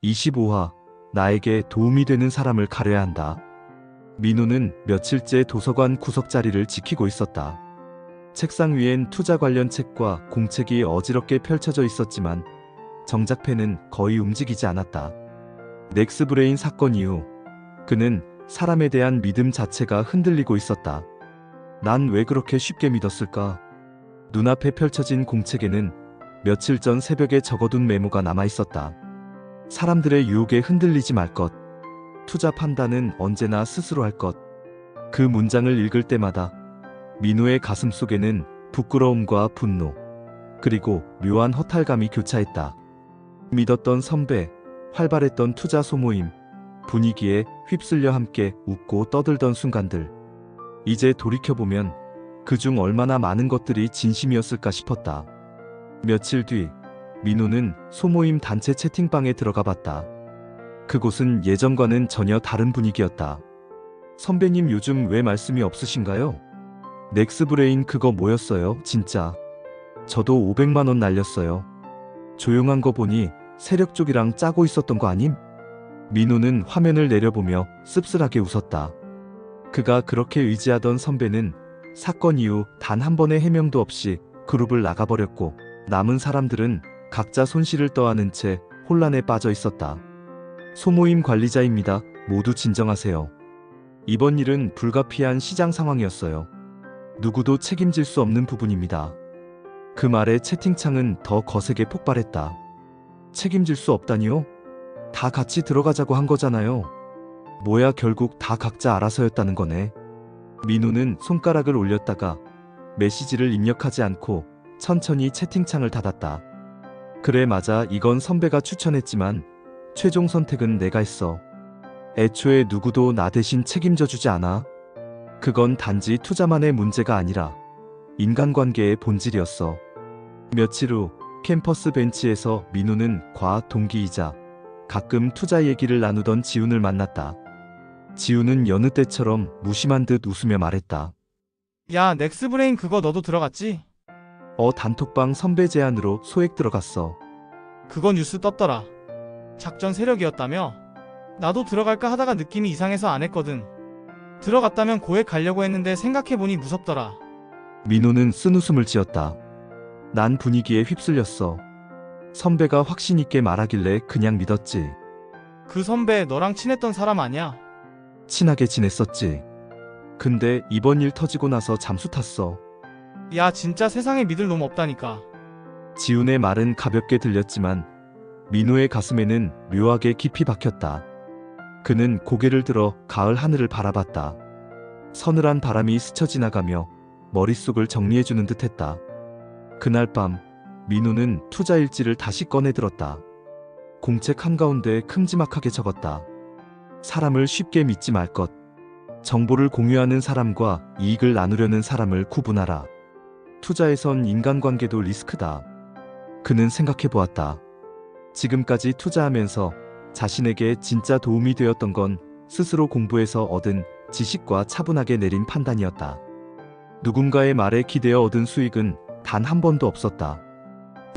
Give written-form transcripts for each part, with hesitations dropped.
25화 나에게 도움이 되는 사람을 가려야 한다. 민호는 며칠째 도서관 구석자리를 지키고 있었다. 책상 위엔 투자 관련 책과 공책이 어지럽게 펼쳐져 있었지만 정작 펜은 거의 움직이지 않았다. 넥스브레인 사건 이후 그는 사람에 대한 믿음 자체가 흔들리고 있었다. 난 왜 그렇게 쉽게 믿었을까? 눈앞에 펼쳐진 공책에는 며칠 전 새벽에 적어둔 메모가 남아있었다. 사람들의 유혹에 흔들리지 말 것. 투자 판단은 언제나 스스로 할 것. 그 문장을 읽을 때마다 민호의 가슴 속에는 부끄러움과 분노, 그리고 묘한 허탈감이 교차했다. 믿었던 선배, 활발했던 투자 소모임, 분위기에 휩쓸려 함께 웃고 떠들던 순간들. 이제 돌이켜보면 그중 얼마나 많은 것들이 진심이었을까 싶었다. 며칠 뒤 민호는 소모임 단체 채팅방에 들어가 봤다. 그곳은 예전과는 전혀 다른 분위기였다. 선배님 요즘 왜 말씀이 없으신가요? 넥스브레인 그거 뭐였어요, 진짜? 저도 500만 원 날렸어요. 조용한 거 보니 세력 쪽이랑 짜고 있었던 거 아님? 민호는 화면을 내려보며 씁쓸하게 웃었다. 그가 그렇게 의지하던 선배는 사건 이후 단 한 번의 해명도 없이 그룹을 나가버렸고 남은 사람들은 각자 손실을 떠안은 채 혼란에 빠져 있었다. 소모임 관리자입니다. 모두 진정하세요. 이번 일은 불가피한 시장 상황이었어요. 누구도 책임질 수 없는 부분입니다. 그 말에 채팅창은 더 거세게 폭발했다. 책임질 수 없다니요? 다 같이 들어가자고 한 거잖아요. 뭐야 결국 다 각자 알아서였다는 거네. 민호는 손가락을 올렸다가 메시지를 입력하지 않고 천천히 채팅창을 닫았다. 그래 맞아 이건 선배가 추천했지만 최종 선택은 내가 했어. 애초에 누구도 나 대신 책임져 주지 않아. 그건 단지 투자만의 문제가 아니라 인간관계의 본질이었어. 며칠 후 캠퍼스 벤치에서 민호는 과학 동기이자 가끔 투자 얘기를 나누던 지훈을 만났다. 지훈은 여느 때처럼 무심한 듯 웃으며 말했다. 야, 넥스브레인 그거 너도 들어갔지? 단톡방 선배 제안으로 소액 들어갔어. 그거 뉴스 떴더라. 작전 세력이었다며? 나도 들어갈까 하다가 느낌이 이상해서 안 했거든. 들어갔다면 고액 가려고 했는데 생각해보니 무섭더라. 민호는 쓴웃음을 지었다. 난 분위기에 휩쓸렸어. 선배가 확신 있게 말하길래 그냥 믿었지. 그 선배 너랑 친했던 사람 아니야? 친하게 지냈었지. 근데 이번 일 터지고 나서 잠수 탔어. 야, 진짜 세상에 믿을 놈 없다니까. 지훈의 말은 가볍게 들렸지만 민호의 가슴에는 묘하게 깊이 박혔다. 그는 고개를 들어 가을 하늘을 바라봤다. 서늘한 바람이 스쳐 지나가며 머릿속을 정리해주는 듯했다. 그날 밤 민호는 투자 일지를 다시 꺼내 들었다. 공책 한가운데 큼지막하게 적었다. 사람을 쉽게 믿지 말 것. 정보를 공유하는 사람과 이익을 나누려는 사람을 구분하라. 투자에선 인간관계도 리스크다. 그는 생각해 보았다. 지금까지 투자하면서 자신에게 진짜 도움이 되었던 건 스스로 공부해서 얻은 지식과 차분하게 내린 판단이었다. 누군가의 말에 기대어 얻은 수익은 단 한 번도 없었다.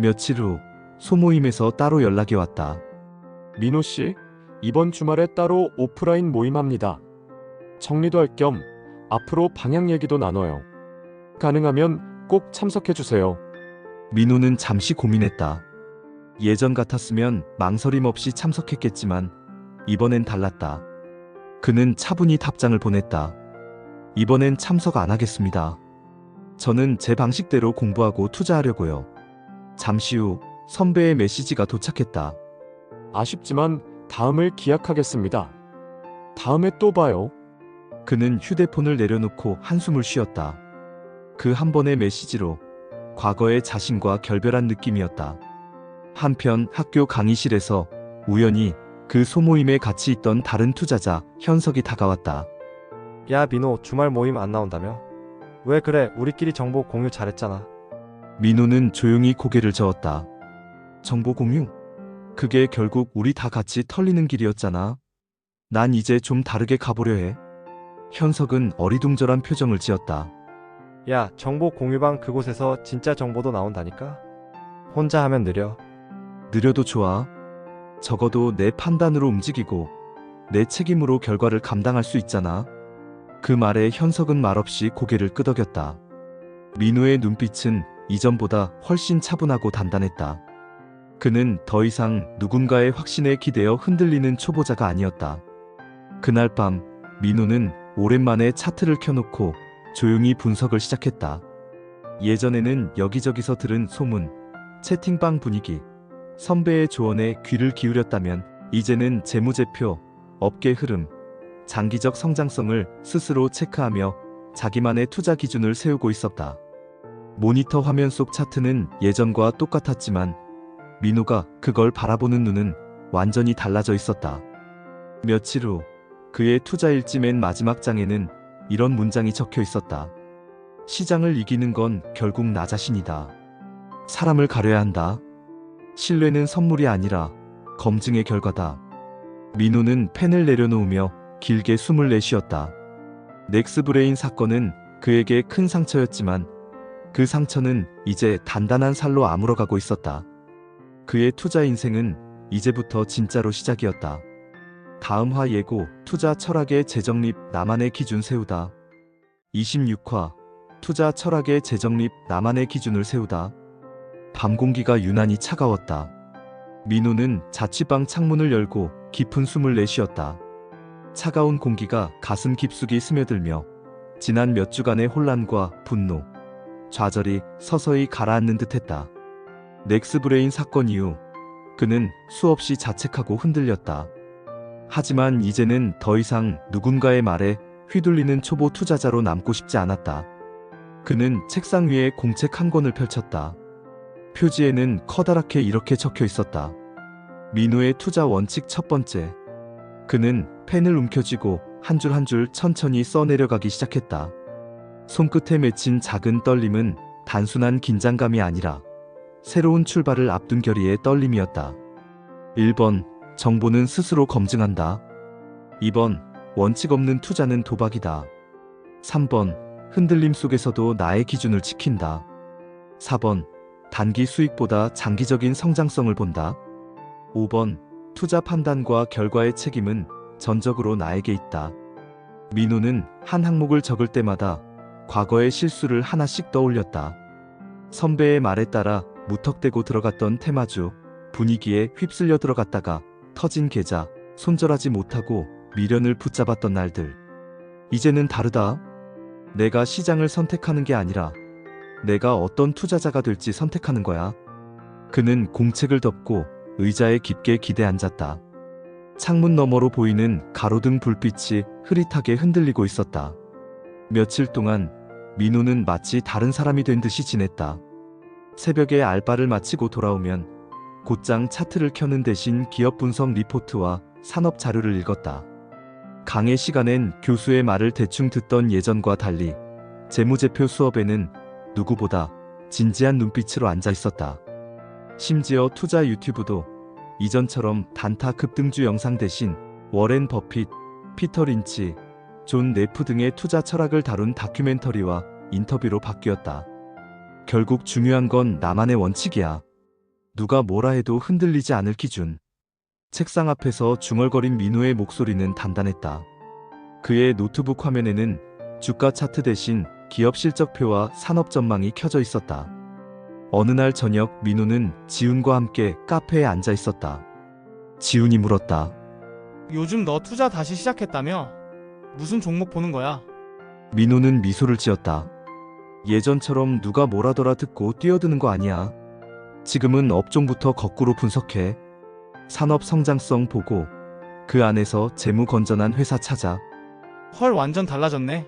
며칠 후 소모임에서 따로 연락이 왔다. 민호 씨, 이번 주말에 따로 오프라인 모임합니다. 정리도 할 겸 앞으로 방향 얘기도 나눠요. 가능하면 꼭 참석해 주세요. 민호는 잠시 고민했다. 예전 같았으면 망설임 없이 참석했겠지만 이번엔 달랐다. 그는 차분히 답장을 보냈다. 이번엔 참석 안 하겠습니다. 저는 제 방식대로 공부하고 투자하려고요. 잠시 후 선배의 메시지가 도착했다. 아쉽지만 다음을 기약하겠습니다. 다음에 또 봐요. 그는 휴대폰을 내려놓고 한숨을 쉬었다. 그 한 번의 메시지로 과거의 자신과 결별한 느낌이었다. 한편 학교 강의실에서 우연히 그 소모임에 같이 있던 다른 투자자 현석이 다가왔다. 야 민호 주말 모임 안 나온다며? 왜 그래 우리끼리 정보 공유 잘했잖아. 민호는 조용히 고개를 저었다. 정보 공유? 그게 결국 우리 다 같이 털리는 길이었잖아. 난 이제 좀 다르게 가보려 해. 현석은 어리둥절한 표정을 지었다. 야 정보 공유방 그곳에서 진짜 정보도 나온다니까? 혼자 하면 느려. 느려도 좋아. 적어도 내 판단으로 움직이고 내 책임으로 결과를 감당할 수 있잖아. 그 말에 현석은 말없이 고개를 끄덕였다. 민호의 눈빛은 이전보다 훨씬 차분하고 단단했다. 그는 더 이상 누군가의 확신에 기대어 흔들리는 초보자가 아니었다. 그날 밤 민호는 오랜만에 차트를 켜놓고 조용히 분석을 시작했다. 예전에는 여기저기서 들은 소문, 채팅방 분위기, 선배의 조언에 귀를 기울였다면 이제는 재무제표, 업계 흐름, 장기적 성장성을 스스로 체크하며 자기만의 투자 기준을 세우고 있었다. 모니터 화면 속 차트는 예전과 똑같았지만 민호가 그걸 바라보는 눈은 완전히 달라져 있었다. 며칠 후 그의 투자 일지 맨 마지막 장에는 이런 문장이 적혀 있었다. 시장을 이기는 건 결국 나 자신이다. 사람을 가려야 한다. 신뢰는 선물이 아니라 검증의 결과다. 민호는 펜을 내려놓으며 길게 숨을 내쉬었다. 넥스브레인 사건은 그에게 큰 상처였지만 그 상처는 이제 단단한 살로 아물어가고 있었다. 그의 투자 인생은 이제부터 진짜로 시작이었다. 다음 화 예고, 투자 철학의 재정립, 나만의 기준 세우다. 26화, 투자 철학의 재정립, 나만의 기준을 세우다. 밤 공기가 유난히 차가웠다. 민호는 자취방 창문을 열고 깊은 숨을 내쉬었다. 차가운 공기가 가슴 깊숙이 스며들며 지난 몇 주간의 혼란과 분노, 좌절이 서서히 가라앉는 듯했다. 넥스브레인 사건 이후 그는 수없이 자책하고 흔들렸다. 하지만 이제는 더 이상 누군가의 말에 휘둘리는 초보 투자자로 남고 싶지 않았다. 그는 책상 위에 공책 한 권을 펼쳤다. 표지에는 커다랗게 이렇게 적혀 있었다. 민호의 투자 원칙 첫 번째. 그는 펜을 움켜쥐고 한 줄 한 줄 천천히 써내려가기 시작했다. 손끝에 맺힌 작은 떨림은 단순한 긴장감이 아니라 새로운 출발을 앞둔 결의의 떨림이었다. 1번, 정보는 스스로 검증한다. 2번, 원칙 없는 투자는 도박이다. 3번, 흔들림 속에서도 나의 기준을 지킨다. 4번, 단기 수익보다 장기적인 성장성을 본다. 5번, 투자 판단과 결과의 책임은 전적으로 나에게 있다. 민호는 한 항목을 적을 때마다 과거의 실수를 하나씩 떠올렸다. 선배의 말에 따라 무턱대고 들어갔던 테마주, 분위기에 휩쓸려 들어갔다가 터진 계좌, 손절하지 못하고 미련을 붙잡았던 날들. 이제는 다르다. 내가 시장을 선택하는 게 아니라 내가 어떤 투자자가 될지 선택하는 거야. 그는 공책을 덮고 의자에 깊게 기대 앉았다. 창문 너머로 보이는 가로등 불빛이 흐릿하게 흔들리고 있었다. 며칠 동안 민호는 마치 다른 사람이 된 듯이 지냈다. 새벽에 알바를 마치고 돌아오면 곧장 차트를 켜는 대신 기업 분석 리포트와 산업 자료를 읽었다. 강의 시간엔 교수의 말을 대충 듣던 예전과 달리 재무제표 수업에는 누구보다 진지한 눈빛으로 앉아 있었다. 심지어 투자 유튜브도 이전처럼 단타 급등주 영상 대신 워렌 버핏, 피터 린치, 존 네프 등의 투자 철학을 다룬 다큐멘터리와 인터뷰로 바뀌었다. 결국 중요한 건 나만의 원칙이야. 누가 뭐라 해도 흔들리지 않을 기준. 책상 앞에서 중얼거린 민호의 목소리는 단단했다. 그의 노트북 화면에는 주가 차트 대신 기업 실적표와 산업 전망이 켜져 있었다. 어느 날 저녁 민호는 지훈과 함께 카페에 앉아 있었다. 지훈이 물었다. 요즘 너 투자 다시 시작했다며? 무슨 종목 보는 거야? 민호는 미소를 지었다. 예전처럼 누가 뭐라더라 듣고 뛰어드는 거 아니야. 지금은 업종부터 거꾸로 분석해. 산업 성장성 보고 그 안에서 재무 건전한 회사 찾아. 헐, 완전 달라졌네.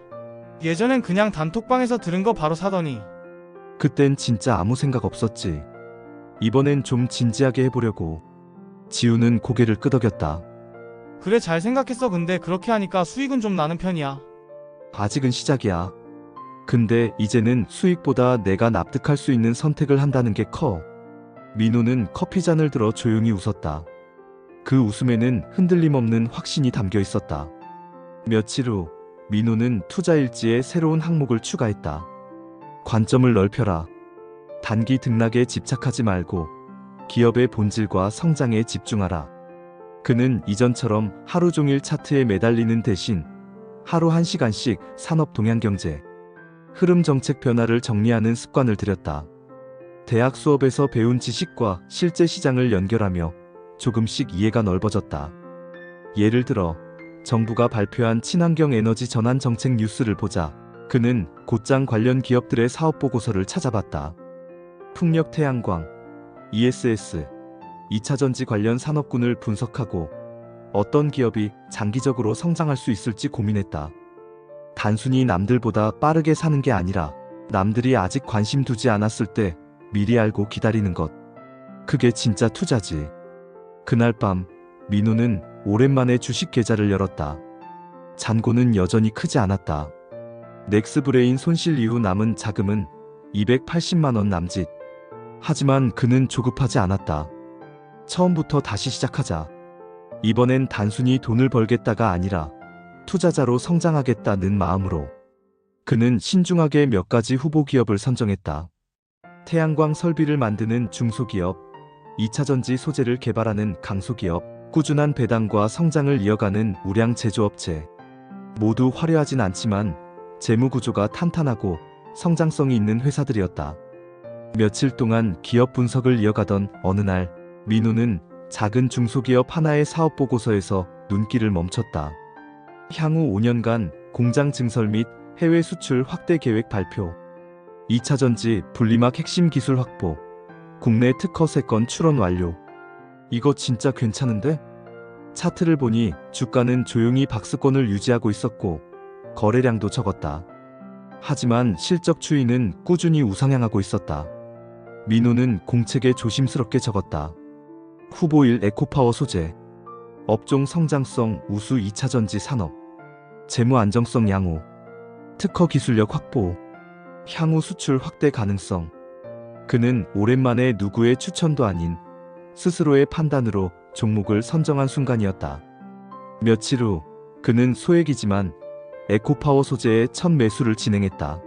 예전엔 그냥 단톡방에서 들은 거 바로 사더니. 그땐 진짜 아무 생각 없었지. 이번엔 좀 진지하게 해보려고. 지우는 고개를 끄덕였다. 그래, 잘 생각했어. 근데 그렇게 하니까 수익은 좀 나는 편이야. 아직은 시작이야. 근데 이제는 수익보다 내가 납득할 수 있는 선택을 한다는 게 커. 민호는 커피잔을 들어 조용히 웃었다. 그 웃음에는 흔들림 없는 확신이 담겨 있었다. 며칠 후 민호는 투자 일지에 새로운 항목을 추가했다. 관점을 넓혀라. 단기 등락에 집착하지 말고 기업의 본질과 성장에 집중하라. 그는 이전처럼 하루 종일 차트에 매달리는 대신 하루 1시간씩 산업 동향 경제, 흐름 정책 변화를 정리하는 습관을 들였다. 대학 수업에서 배운 지식과 실제 시장을 연결하며 조금씩 이해가 넓어졌다. 예를 들어 정부가 발표한 친환경 에너지 전환 정책 뉴스를 보자 그는 곧장 관련 기업들의 사업 보고서를 찾아봤다. 풍력 태양광, ESS, 2차전지 관련 산업군을 분석하고 어떤 기업이 장기적으로 성장할 수 있을지 고민했다. 단순히 남들보다 빠르게 사는 게 아니라 남들이 아직 관심 두지 않았을 때 미리 알고 기다리는 것. 그게 진짜 투자지. 그날 밤 민호는 오랜만에 주식 계좌를 열었다. 잔고는 여전히 크지 않았다. 넥스브레인 손실 이후 남은 자금은 280만 원 남짓. 하지만 그는 조급하지 않았다. 처음부터 다시 시작하자. 이번엔 단순히 돈을 벌겠다가 아니라 투자자로 성장하겠다는 마음으로. 그는 신중하게 몇 가지 후보 기업을 선정했다. 태양광 설비를 만드는 중소기업, 2차전지 소재를 개발하는 강소기업, 꾸준한 배당과 성장을 이어가는 우량 제조업체. 모두 화려하진 않지만 재무 구조가 탄탄하고 성장성이 있는 회사들이었다. 며칠 동안 기업 분석을 이어가던 어느 날 민호는 작은 중소기업 하나의 사업 보고서에서 눈길을 멈췄다. 향후 5년간 공장 증설 및 해외 수출 확대 계획 발표, 2차전지 분리막 핵심 기술 확보, 국내 특허 3건 출원 완료. 이거 진짜 괜찮은데? 차트를 보니 주가는 조용히 박스권을 유지하고 있었고 거래량도 적었다. 하지만 실적 추이는 꾸준히 우상향하고 있었다. 민호는 공책에 조심스럽게 적었다. 후보 1 에코파워 소재, 업종 성장성 우수 2차전지 산업, 재무 안정성 양호, 특허 기술력 확보, 향후 수출 확대 가능성. 그는 오랜만에 누구의 추천도 아닌 스스로의 판단으로 종목을 선정한 순간이었다. 며칠 후 그는 소액이지만 에코파워 소재의 첫 매수를 진행했다.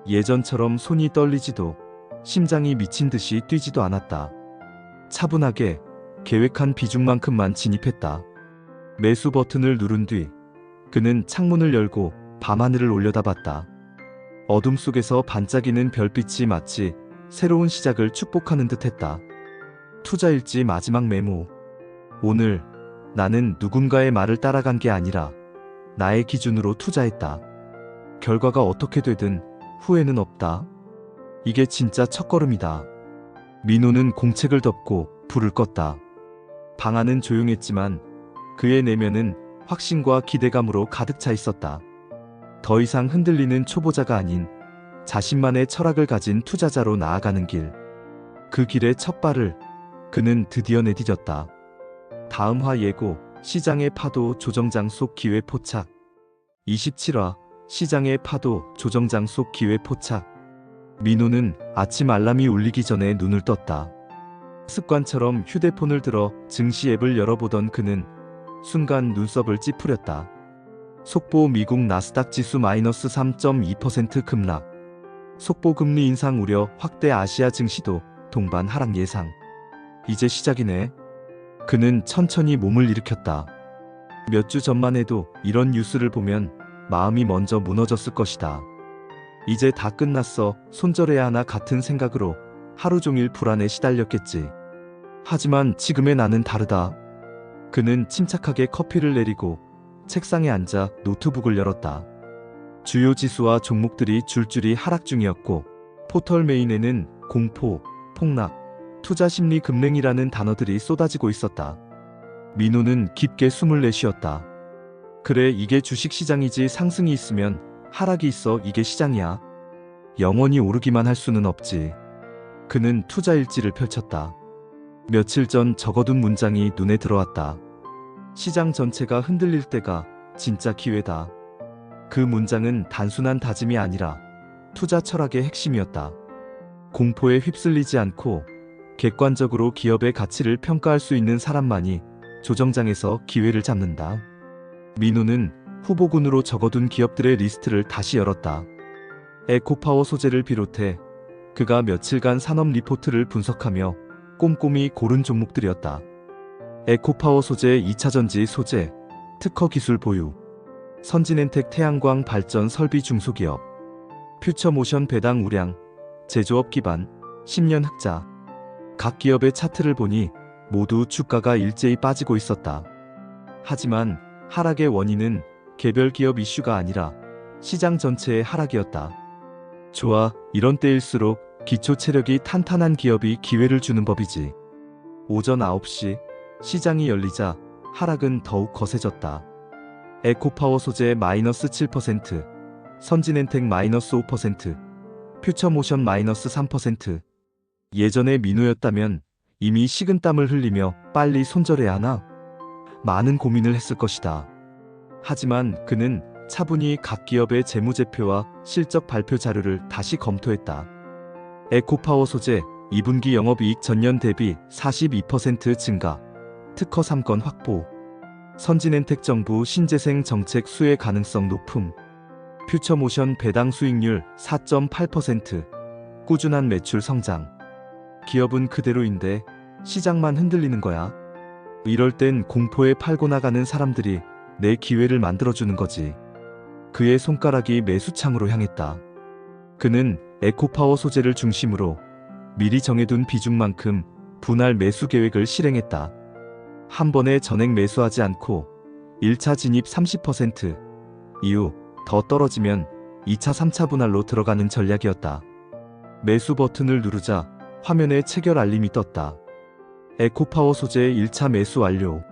예전처럼 손이 떨리지도 심장이 미친 듯이 뛰지도 않았다. 차분하게 계획한 비중만큼만 진입했다. 매수 버튼을 누른 뒤 그는 창문을 열고 밤하늘을 올려다봤다. 어둠 속에서 반짝이는 별빛이 마치 새로운 시작을 축복하는 듯했다. 투자일지 마지막 메모. 오늘 나는 누군가의 말을 따라간 게 아니라 나의 기준으로 투자했다. 결과가 어떻게 되든 후회는 없다. 이게 진짜 첫걸음이다. 민호는 공책을 덮고 불을 껐다. 방 안은 조용했지만 그의 내면은 확신과 기대감으로 가득 차 있었다. 더 이상 흔들리는 초보자가 아닌 자신만의 철학을 가진 투자자로 나아가는 길. 그 길의 첫 발을 그는 드디어 내디뎠다. 다음 화 예고, 시장의 파도 조정장 속 기회 포착. 27화, 시장의 파도 조정장 속 기회 포착. 민호는 아침 알람이 울리기 전에 눈을 떴다. 습관처럼 휴대폰을 들어 증시 앱을 열어보던 그는 순간 눈썹을 찌푸렸다. 속보 미국 나스닥 지수 마이너스 3.2% 급락. 속보 금리 인상 우려 확대 아시아 증시도 동반 하락 예상. 이제 시작이네. 그는 천천히 몸을 일으켰다. 몇 주 전만 해도 이런 뉴스를 보면 마음이 먼저 무너졌을 것이다. 이제 다 끝났어, 손절해야 하나 같은 생각으로 하루 종일 불안에 시달렸겠지. 하지만 지금의 나는 다르다. 그는 침착하게 커피를 내리고 책상에 앉아 노트북을 열었다. 주요 지수와 종목들이 줄줄이 하락 중이었고 포털 메인에는 공포, 폭락, 투자 심리 급냉이라는 단어들이 쏟아지고 있었다. 민호는 깊게 숨을 내쉬었다. 그래, 이게 주식시장이지. 상승이 있으면 하락이 있어. 이게 시장이야. 영원히 오르기만 할 수는 없지. 그는 투자 일지를 펼쳤다. 며칠 전 적어둔 문장이 눈에 들어왔다. 시장 전체가 흔들릴 때가 진짜 기회다. 그 문장은 단순한 다짐이 아니라 투자 철학의 핵심이었다. 공포에 휩쓸리지 않고 객관적으로 기업의 가치를 평가할 수 있는 사람만이 조정장에서 기회를 잡는다. 민호는 후보군으로 적어둔 기업들의 리스트를 다시 열었다. 에코파워 소재를 비롯해 그가 며칠간 산업 리포트를 분석하며 꼼꼼히 고른 종목들이었다. 에코파워 소재 2차전지 소재, 특허 기술 보유, 선진엔텍 태양광 발전 설비 중소기업, 퓨처모션 배당 우량, 제조업 기반, 10년 흑자. 각 기업의 차트를 보니 모두 주가가 일제히 빠지고 있었다. 하지만 하락의 원인은 개별 기업 이슈가 아니라 시장 전체의 하락이었다. 좋아, 이런 때일수록 기초 체력이 탄탄한 기업이 기회를 주는 법이지. 오전 9시 시장이 열리자 하락은 더욱 거세졌다. 에코파워 소재 마이너스 7%, 선진엔텍 마이너스 5%, 퓨처모션 마이너스 3%. 예전에 민호였다면 이미 식은땀을 흘리며 빨리 손절해야 하나? 많은 고민을 했을 것이다. 하지만 그는 차분히 각 기업의 재무제표와 실적 발표 자료를 다시 검토했다. 에코파워 소재 2분기 영업이익 전년 대비 42% 증가, 특허 3건 확보, 선진엔텍 정부 신재생 정책 수혜 가능성 높음, 퓨처모션 배당 수익률 4.8%, 꾸준한 매출 성장. 기업은 그대로인데 시장만 흔들리는 거야. 이럴 땐 공포에 팔고 나가는 사람들이 내 기회를 만들어주는 거지. 그의 손가락이 매수창으로 향했다. 그는 에코파워 소재를 중심으로 미리 정해둔 비중만큼 분할 매수 계획을 실행했다. 한 번에 전액 매수하지 않고 1차 진입 30%, 이후 더 떨어지면 2차 3차 분할로 들어가는 전략이었다. 매수 버튼을 누르자 화면에 체결 알림이 떴다. 에코파워 소재 1차 매수 완료.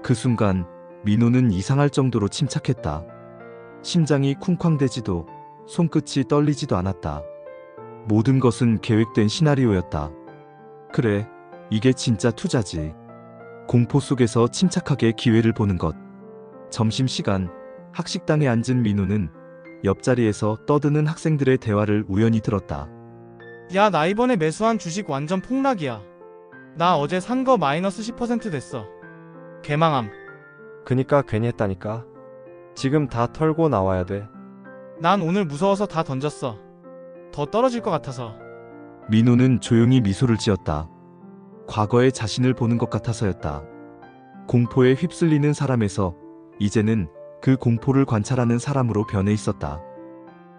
그 순간 민호는 이상할 정도로 침착했다. 심장이 쿵쾅대지도 손끝이 떨리지도 않았다. 모든 것은 계획된 시나리오였다. 그래, 이게 진짜 투자지. 공포 속에서 침착하게 기회를 보는 것. 점심시간, 학식당에 앉은 민호는 옆자리에서 떠드는 학생들의 대화를 우연히 들었다. 야, 나 이번에 매수한 주식 완전 폭락이야. 나 어제 산 거 마이너스 10% 됐어. 개망함. 그니까 괜히 했다니까. 지금 다 털고 나와야 돼. 난 오늘 무서워서 다 던졌어. 더 떨어질 것 같아서. 민호는 조용히 미소를 지었다. 과거의 자신을 보는 것 같아서였다. 공포에 휩쓸리는 사람에서 이제는 그 공포를 관찰하는 사람으로 변해 있었다.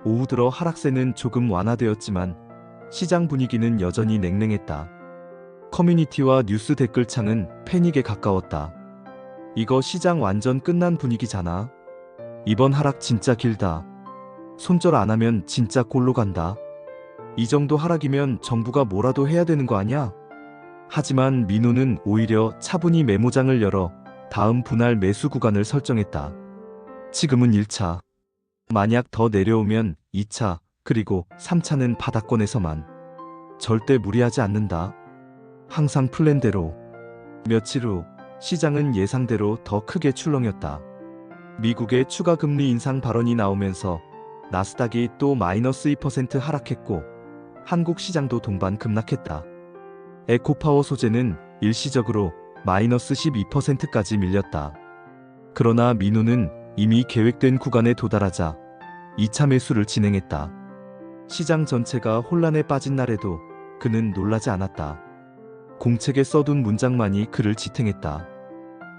오후 들어 하락세는 조금 완화되었지만 시장 분위기는 여전히 냉랭했다. 커뮤니티와 뉴스 댓글창은 패닉에 가까웠다. 이거 시장 완전 끝난 분위기잖아. 이번 하락 진짜 길다. 손절 안 하면 진짜 꼴로 간다. 이 정도 하락이면 정부가 뭐라도 해야 되는 거 아냐? 하지만 민호는 오히려 차분히 메모장을 열어 다음 분할 매수 구간을 설정했다. 지금은 1차. 만약 더 내려오면 2차, 그리고 3차는 바닥권에서만. 절대 무리하지 않는다. 항상 플랜대로. 며칠 후 시장은 예상대로 더 크게 출렁였다. 미국의 추가 금리 인상 발언이 나오면서 나스닥이 또 마이너스 2% 하락했고 한국 시장도 동반 급락했다. 에코파워 소재는 일시적으로 마이너스 12%까지 밀렸다. 그러나 민호는 이미 계획된 구간에 도달하자 2차 매수를 진행했다. 시장 전체가 혼란에 빠진 날에도 그는 놀라지 않았다. 공책에 써둔 문장만이 그를 지탱했다.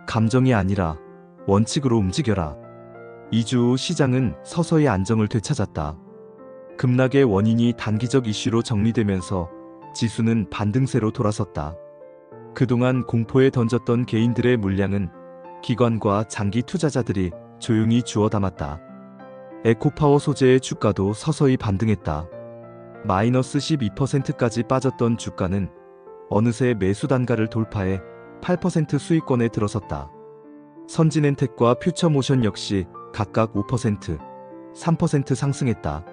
감정이 아니라 원칙으로 움직여라. 2주 후 시장은 서서히 안정을 되찾았다. 급락의 원인이 단기적 이슈로 정리되면서 지수는 반등세로 돌아섰다. 그동안 공포에 던졌던 개인들의 물량은 기관과 장기 투자자들이 조용히 주워 담았다. 에코파워 소재의 주가도 서서히 반등했다. 마이너스 12%까지 빠졌던 주가는 어느새 매수 단가를 돌파해 8% 수익권에 들어섰다. 선진엔텍과 퓨처모션 역시 각각 5%, 3% 상승했다.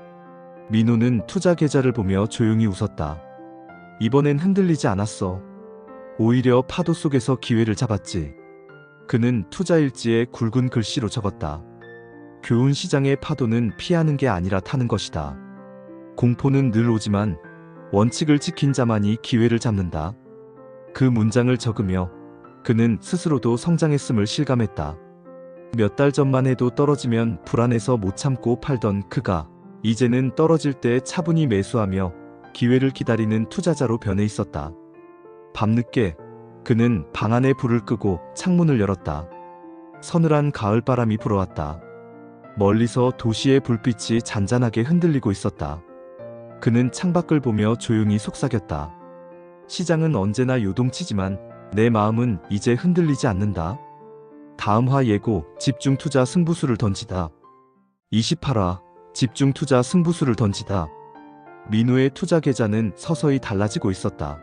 민호는 투자 계좌를 보며 조용히 웃었다. 이번엔 흔들리지 않았어. 오히려 파도 속에서 기회를 잡았지. 그는 투자 일지에 굵은 글씨로 적었다. 교훈 시장의 파도는 피하는 게 아니라 타는 것이다. 공포는 늘 오지만 원칙을 지킨 자만이 기회를 잡는다. 그 문장을 적으며 그는 스스로도 성장했음을 실감했다. 몇 달 전만 해도 떨어지면 불안해서 못 참고 팔던 그가 이제는 떨어질 때 차분히 매수하며 기회를 기다리는 투자자로 변해 있었다. 밤늦게 그는 방 안에 불을 끄고 창문을 열었다. 서늘한 가을바람이 불어왔다. 멀리서 도시의 불빛이 잔잔하게 흔들리고 있었다. 그는 창밖을 보며 조용히 속삭였다. 시장은 언제나 요동치지만 내 마음은 이제 흔들리지 않는다. 다음 화 예고 집중 투자 승부수를 던지다. 28화 집중 투자 승부수를 던지다. 민우의 투자 계좌는 서서히 달라지고 있었다.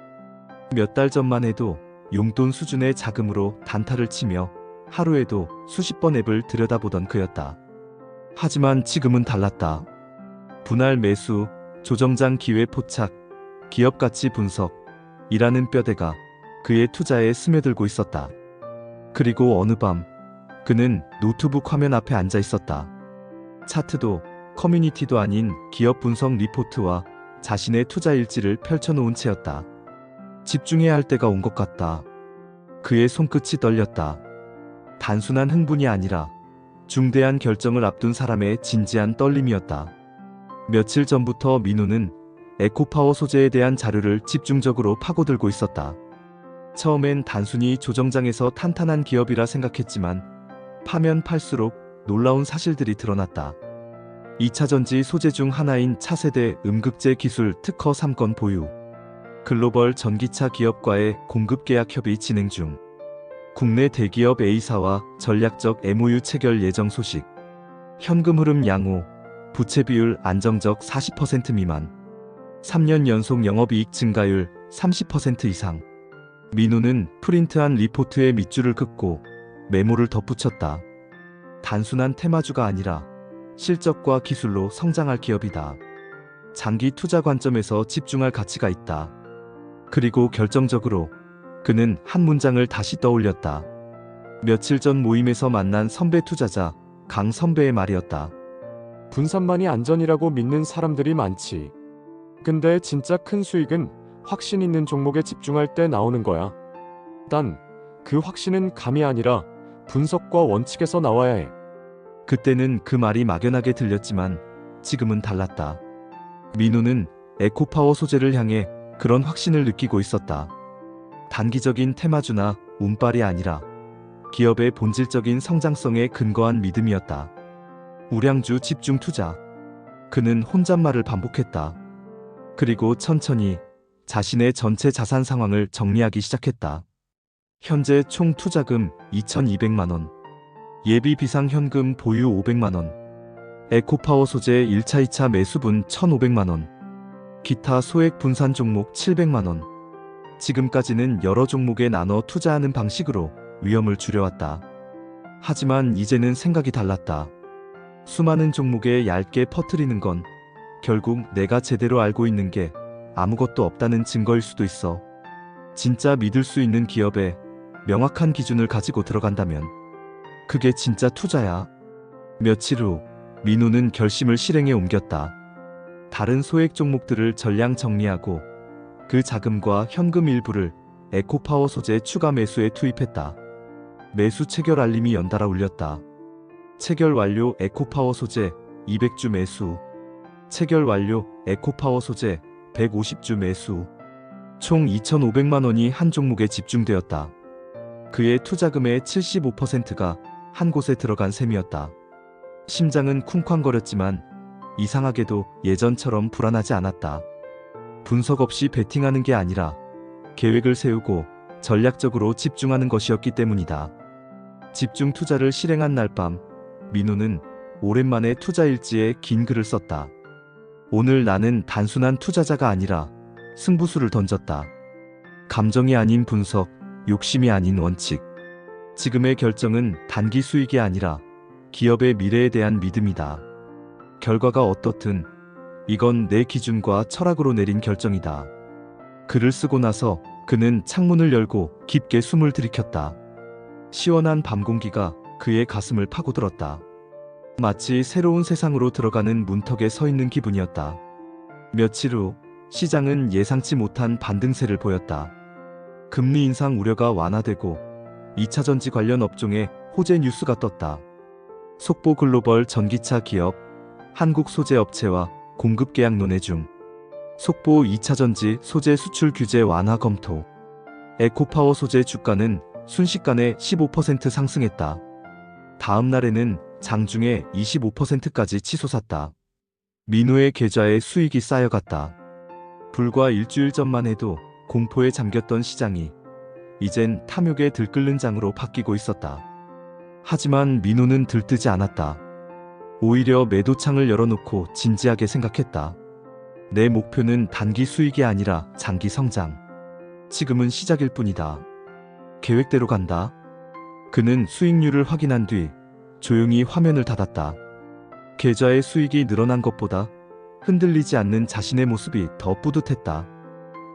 몇 달 전만 해도 용돈 수준의 자금으로 단타를 치며 하루에도 수십 번 앱을 들여다보던 그였다. 하지만 지금은 달랐다. 분할 매수, 조정장 기회 포착, 기업 가치 분석, 이라는 뼈대가 그의 투자에 스며들고 있었다. 그리고 어느 밤 그는 노트북 화면 앞에 앉아 있었다. 차트도 커뮤니티도 아닌 기업 분석 리포트와 자신의 투자 일지를 펼쳐놓은 채였다. 집중해야 할 때가 온 것 같다. 그의 손끝이 떨렸다. 단순한 흥분이 아니라 중대한 결정을 앞둔 사람의 진지한 떨림이었다. 며칠 전부터 민우는 에코파워 소재에 대한 자료를 집중적으로 파고들고 있었다. 처음엔 단순히 조정장에서 탄탄한 기업이라 생각했지만 파면 팔수록 놀라운 사실들이 드러났다. 2차전지 소재 중 하나인 차세대 음극재 기술 특허 3건 보유, 글로벌 전기차 기업과의 공급 계약 협의 진행 중, 국내 대기업 A사와 전략적 MOU 체결 예정 소식, 현금 흐름 양호, 부채 비율 안정적 40% 미만, 3년 연속 영업이익 증가율 30% 이상. 민우는 프린트한 리포트에 밑줄을 긋고 메모를 덧붙였다. 단순한 테마주가 아니라 실적과 기술로 성장할 기업이다. 장기 투자 관점에서 집중할 가치가 있다. 그리고 결정적으로 그는 한 문장을 다시 떠올렸다. 며칠 전 모임에서 만난 선배 투자자 강 선배의 말이었다. 분산만이 안전이라고 믿는 사람들이 많지. 근데 진짜 큰 수익은 확신 있는 종목에 집중할 때 나오는 거야. 단, 그 확신은 감이 아니라 분석과 원칙에서 나와야 해. 그때는 그 말이 막연하게 들렸지만 지금은 달랐다. 민우는 에코파워 소재를 향해 그런 확신을 느끼고 있었다. 단기적인 테마주나 운빨이 아니라 기업의 본질적인 성장성에 근거한 믿음이었다. 우량주 집중 투자. 그는 혼잣말을 반복했다. 그리고 천천히 자신의 전체 자산 상황을 정리하기 시작했다. 현재 총 투자금 2,200만 원, 예비 비상 현금 보유 500만 원, 에코파워 소재 1차 2차 매수분 1,500만 원, 기타 소액 분산 종목 700만 원. 지금까지는 여러 종목에 나눠 투자하는 방식으로 위험을 줄여왔다. 하지만 이제는 생각이 달랐다. 수많은 종목에 얇게 퍼뜨리는 건 결국 내가 제대로 알고 있는 게 아무것도 없다는 증거일 수도 있어. 진짜 믿을 수 있는 기업에 명확한 기준을 가지고 들어간다면 그게 진짜 투자야. 며칠 후 민우는 결심을 실행에 옮겼다. 다른 소액 종목들을 전량 정리하고 그 자금과 현금 일부를 에코파워 소재 추가 매수에 투입했다. 매수 체결 알림이 연달아 울렸다. 체결 완료 에코파워 소재 200주 매수, 체결 완료 에코파워 소재 150주 매수. 총 2,500만 원이 한 종목에 집중되었다. 그의 투자금의 75%가 한 곳에 들어간 셈이었다. 심장은 쿵쾅거렸지만 이상하게도 예전처럼 불안하지 않았다. 분석 없이 베팅하는 게 아니라 계획을 세우고 전략적으로 집중하는 것이었기 때문이다. 집중 투자를 실행한 날 밤, 민우는 오랜만에 투자 일지에 긴 글을 썼다. 오늘 나는 단순한 투자자가 아니라 승부수를 던졌다. 감정이 아닌 분석, 욕심이 아닌 원칙. 지금의 결정은 단기 수익이 아니라 기업의 미래에 대한 믿음이다. 결과가 어떻든 이건 내 기준과 철학으로 내린 결정이다. 글을 쓰고 나서 그는 창문을 열고 깊게 숨을 들이켰다. 시원한 밤 공기가 그의 가슴을 파고들었다. 마치 새로운 세상으로 들어가는 문턱에 서 있는 기분이었다. 며칠 후 시장은 예상치 못한 반등세를 보였다. 금리 인상 우려가 완화되고 2차전지 관련 업종에 호재 뉴스가 떴다. 속보 글로벌 전기차 기업, 한국 소재 업체와 공급 계약 논의 중. 속보 2차전지 소재 수출 규제 완화 검토. 에코파워 소재 주가는 순식간에 15% 상승했다. 다음 날에는 장중에 25%까지 치솟았다. 민호의 계좌에 수익이 쌓여갔다. 불과 일주일 전만 해도 공포에 잠겼던 시장이 이젠 탐욕에 들끓는 장으로 바뀌고 있었다. 하지만 민호는 들뜨지 않았다. 오히려 매도창을 열어놓고 진지하게 생각했다. 내 목표는 단기 수익이 아니라 장기 성장. 지금은 시작일 뿐이다. 계획대로 간다. 그는 수익률을 확인한 뒤 조용히 화면을 닫았다. 계좌의 수익이 늘어난 것보다 흔들리지 않는 자신의 모습이 더 뿌듯했다.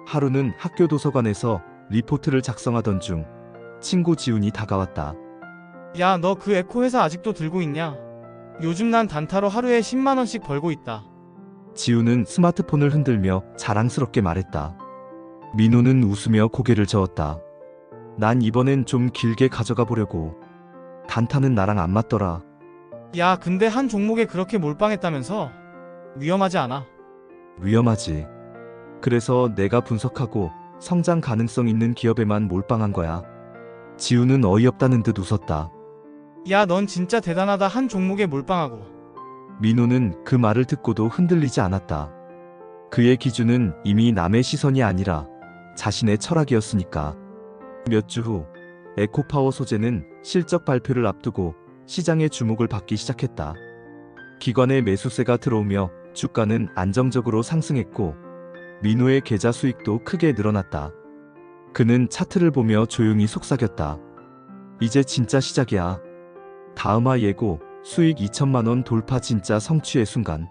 하루는 학교 도서관에서 리포트를 작성하던 중 친구 지훈이 다가왔다. 야, 너 그 에코 회사 아직도 들고 있냐? 요즘 난 단타로 하루에 10만 원씩 벌고 있다. 지훈은 스마트폰을 흔들며 자랑스럽게 말했다. 민호는 웃으며 고개를 저었다. 난 이번엔 좀 길게 가져가 보려고. 단타는 나랑 안 맞더라. 야, 근데 한 종목에 그렇게 몰빵했다면서? 위험하지 않아? 위험하지. 그래서 내가 분석하고 성장 가능성 있는 기업에만 몰빵한 거야. 지훈은 어이없다는 듯 웃었다. 야, 넌 진짜 대단하다. 한 종목에 몰빵하고. 민호는 그 말을 듣고도 흔들리지 않았다. 그의 기준은 이미 남의 시선이 아니라 자신의 철학이었으니까. 몇 주 후 에코파워 소재는 실적 발표를 앞두고 시장의 주목을 받기 시작했다. 기관의 매수세가 들어오며 주가는 안정적으로 상승했고 민호의 계좌 수익도 크게 늘어났다. 그는 차트를 보며 조용히 속삭였다. 이제 진짜 시작이야. 다음화 예고 수익 2천만 원 돌파 진짜 성취의 순간.